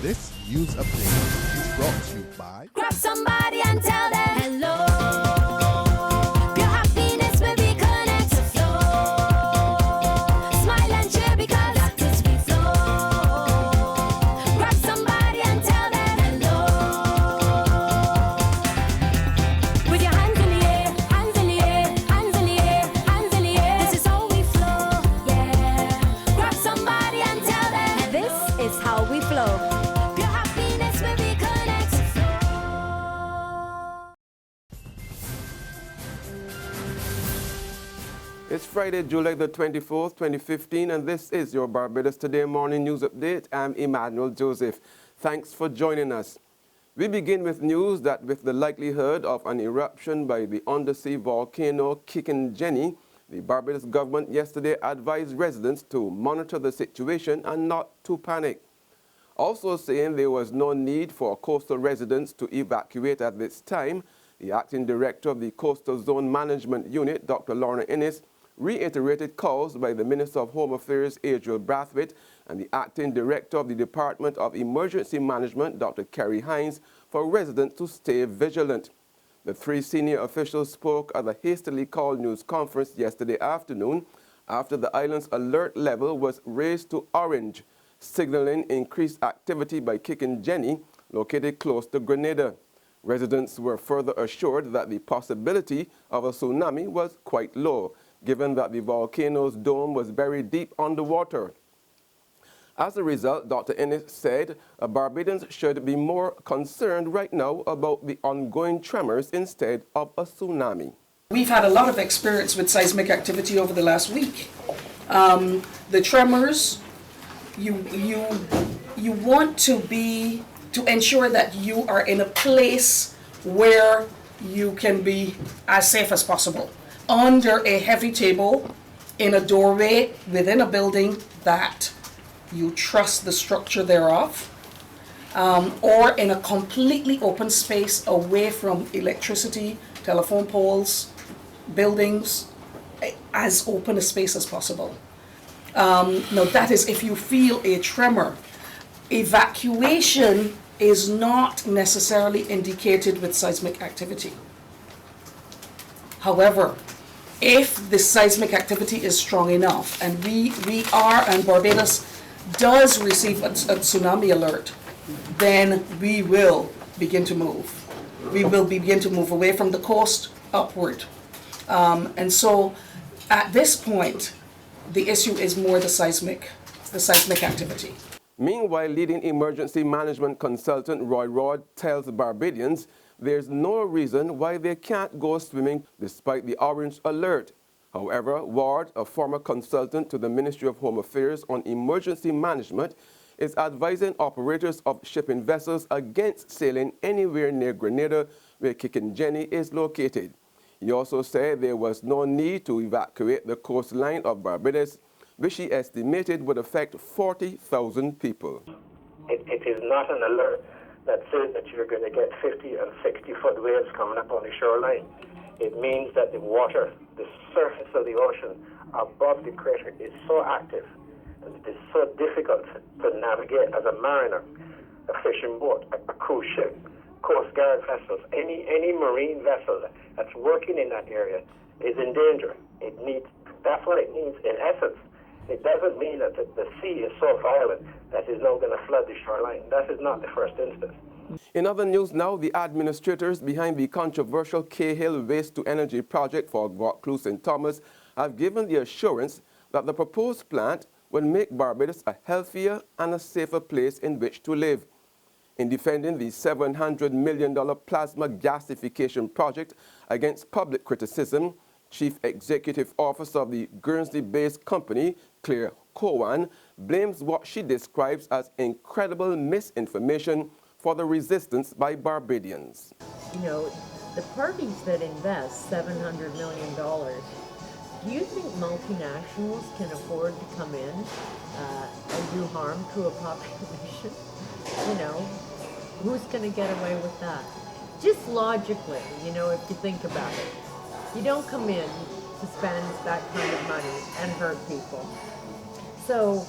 This news update is brought to you by Grab somebody and tell them hello. Your happiness will be connected to flow. Smile and cheer because that is we flow. Grab somebody and tell them hello. With your hands in the air, hands in the air, hands in the air, hands in the air. This is how we flow, yeah. Grab somebody and tell them this is how we flow. It's Friday, July the 24th, 2015, and this is your Barbados Today morning news update. I'm Emmanuel Joseph. Thanks for joining us. We begin with news that with the likelihood of an eruption by the undersea volcano kicking Jenny, the Barbados government yesterday advised residents to monitor the situation and not to panic. Also saying there was no need for coastal residents to evacuate at this time, the acting director of the Coastal Zone Management Unit, Dr. Lorna Innes, reiterated calls by the Minister of Home Affairs, Adriel Brathwaite, and the Acting Director of the Department of Emergency Management, Dr. Kerry Hines, for residents to stay vigilant. The three senior officials spoke at a hastily called news conference yesterday afternoon after the island's alert level was raised to orange, signaling increased activity by Kicking Jenny, located close to Grenada. Residents were further assured that the possibility of a tsunami was quite low, given that the volcano's dome was buried deep underwater. As a result, Dr. Innes said Barbadians should be more concerned right now about the ongoing tremors instead of a tsunami. We've had a lot of experience with seismic activity over the last week. The tremors, you want to ensure that you are in a place where you can be as safe as possible. Under a heavy table, in a doorway, within a building that you trust the structure thereof, or in a completely open space away from electricity, telephone poles, buildings, as open a space as possible. Now that is if you feel a tremor. Evacuation is not necessarily indicated with seismic activity. However, if the seismic activity is strong enough, and and Barbados does receive a tsunami alert, then we will begin to move. We will begin to move away from the coast upward. And so at this point, the issue is more the seismic activity. Meanwhile, leading emergency management consultant Roy Rod tells Barbadians there's no reason why they can't go swimming despite the orange alert. However, Ward, a former consultant to the Ministry of Home Affairs on emergency management, is advising operators of shipping vessels against sailing anywhere near Grenada, where Kicking Jenny is located. He also said there was no need to evacuate the coastline of Barbados, which he estimated would affect 40,000 people. It is not an alert that says that you're going to get 50 and 60-foot waves coming up on the shoreline. It means that the water, the surface of the ocean above the crater is so active and it is so difficult to navigate as a mariner, a fishing boat, a cruise ship, Coast Guard vessels, any marine vessel that's working in that area is in danger. That's what it means in essence. It doesn't mean that the sea is so violent that it's now going to flood the shoreline. That is not the first instance. In other news now, the administrators behind the controversial Cahill Waste-to-Energy project for Vaucluse St. Thomas have given the assurance that the proposed plant will make Barbados a healthier and a safer place in which to live. In defending the $700 million plasma gasification project against public criticism, Chief Executive Officer of the Guernsey-based company, Claire Cowan, blames what she describes as incredible misinformation for the resistance by Barbadians. You know, the parties that invest $700 million, do you think multinationals can afford to come in and do harm to a population? You know, who's going to get away with that? Just logically, you know, if you think about it. You don't come in to spend that kind of money and hurt people. So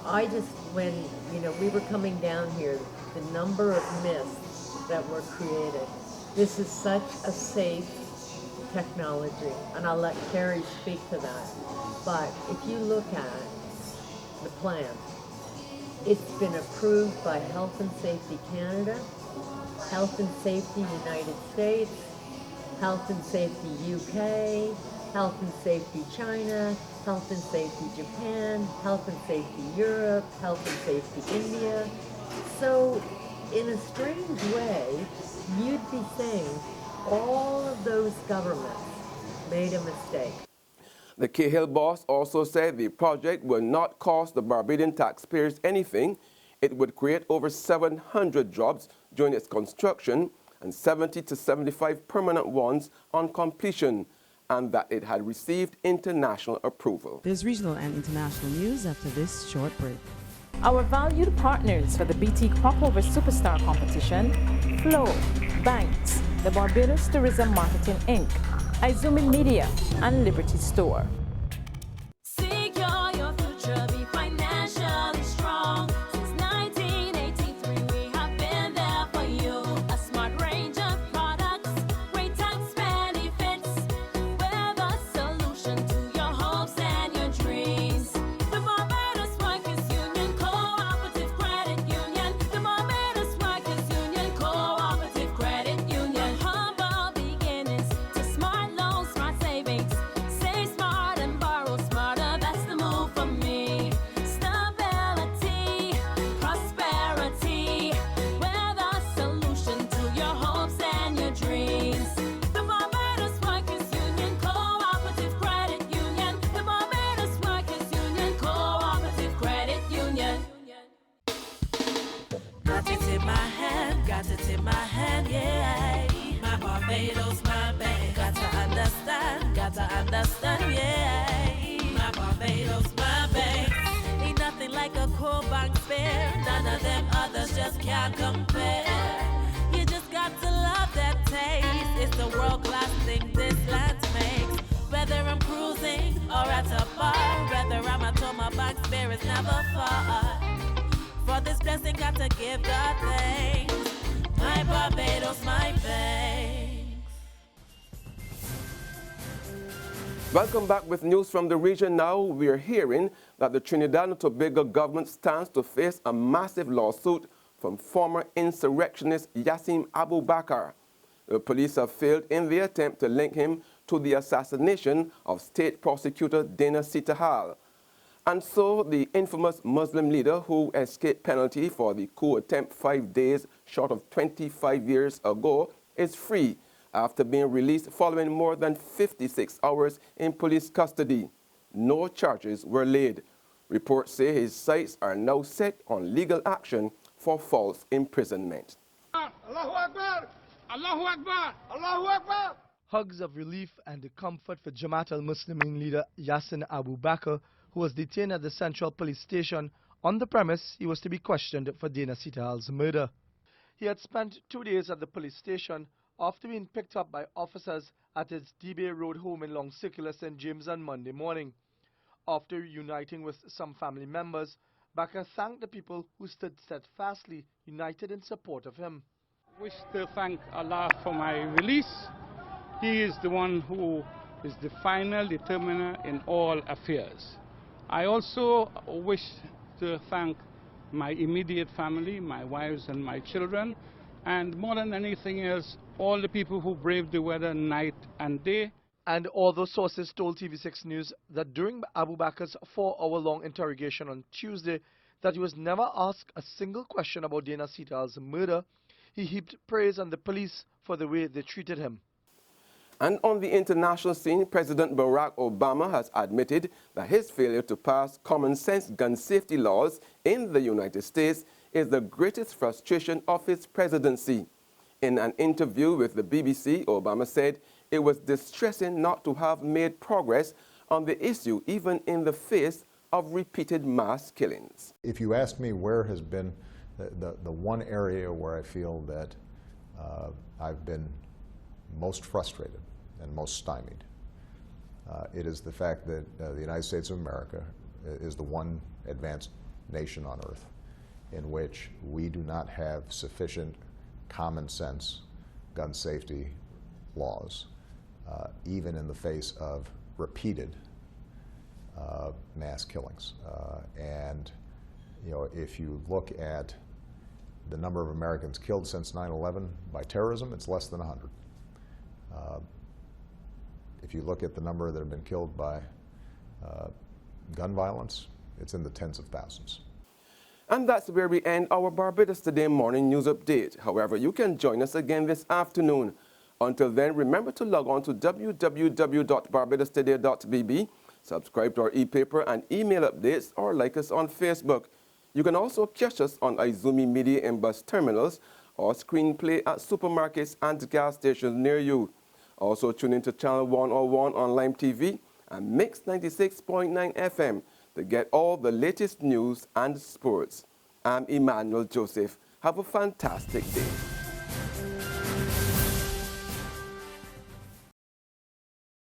I just when, you know, we were coming down here, the number of myths that were created. This is such a safe technology, and I'll let Carrie speak to that. But if you look at the plant, it's been approved by Health and Safety Canada, Health and Safety United States, Health and Safety UK, Health and Safety China, Health and Safety Japan, Health and Safety Europe, Health and Safety India. So in a strange way, you'd be saying all of those governments made a mistake. The Cahill boss also said the project will not cost the Barbadian taxpayers anything. It would create over 700 jobs during its construction and 70 to 75 permanent ones on completion, and that it had received international approval. There's regional and international news after this short break. Our valued partners for the BT Cropover Superstar Competition: Flow, Banks, the Barbados Tourism Marketing Inc., Izumi Media, and Liberty Store. Secure your future, be financially strong. Since 1983, we have been there for you. A smart range of products, great tax benefits. We're the solution to your hopes and your dreams. The Barbados Workers Union Cooperative Credit Union. The Barbados Workers Union Cooperative Credit Union. Humble beginnings to smart loans, smart savings. Save smart and borrow smarter, that's the move for me. Stability, prosperity, we're the solution to your hopes and your dreams. The Barbados Workers Union Cooperative Credit Union. The Barbados Workers Union Cooperative Credit Union. Got it in my hand, yeah. My Barbados, my bank. Got to understand, yeah. My Barbados, my bank. Ain't nothing like a core bank spare. None of them others just can't compare. You just got to love that taste. It's the world-class thing this land makes. Whether I'm cruising or at a bar, whether I'm at home, my bank spare is never far. For this blessing, got to give God thanks. My Barbados, my banks. Welcome back with news from the region now. We are hearing that the Trinidad and Tobago government stands to face a massive lawsuit from former insurrectionist Yassim Abu Bakr. The police have failed in their attempt to link him to the assassination of state prosecutor Dana Sitahal. And so the infamous Muslim leader who escaped penalty for the coup attempt 5 days short of 25 years ago is free after being released following more than 56 hours in police custody. No charges were laid. Reports say his sights are now set on legal action for false imprisonment. Allahu Akbar! Allahu Akbar! Allahu Akbar! Hugs of relief and comfort for Jamaat al-Muslimin leader Yassin Abu Bakr, who was detained at the Central Police Station. On the premise, he was to be questioned for Dana Sitahal's murder. He had spent 2 days at the police station after being picked up by officers at his D-Bay Road home in Long Circular, St. James on Monday morning. After uniting with some family members, Bakr thanked the people who stood steadfastly united in support of him. Wish to thank Allah for my release. He is the one who is the final determiner in all affairs. I also wish to thank my immediate family, my wives and my children, and more than anything else, all the people who braved the weather night and day. And although sources told TV6 News that during Abu Bakr's 4-hour-long interrogation on Tuesday that he was never asked a single question about Dana Sitahal's murder, he heaped praise on the police for the way they treated him. And on the international scene, President Barack Obama has admitted that his failure to pass common-sense gun safety laws in the United States is the greatest frustration of his presidency. In an interview with the BBC, Obama said it was distressing not to have made progress on the issue, even in the face of repeated mass killings. If you ask me where has been the one area where I feel that I've been most frustrated and most stymied, it is the fact that the United States of America is the one advanced nation on earth in which we do not have sufficient common sense gun safety laws, even in the face of repeated mass killings. And you know, if you look at the number of Americans killed since 9/11 by terrorism, it's less than 100. If you look at the number that have been killed by gun violence, it's in the tens of thousands. And that's where we end our Barbados Today morning news update. However, you can join us again this afternoon. Until then, remember to log on to www.barbadostoday.bb, subscribe to our e-paper and email updates, or like us on Facebook. You can also catch us on Izumi Media in bus terminals or screenplay at supermarkets and gas stations near you. Also tune into Channel 101 on Lime TV and Mix 96.9 FM to get all the latest news and sports. I'm Emmanuel Joseph. Have a fantastic day.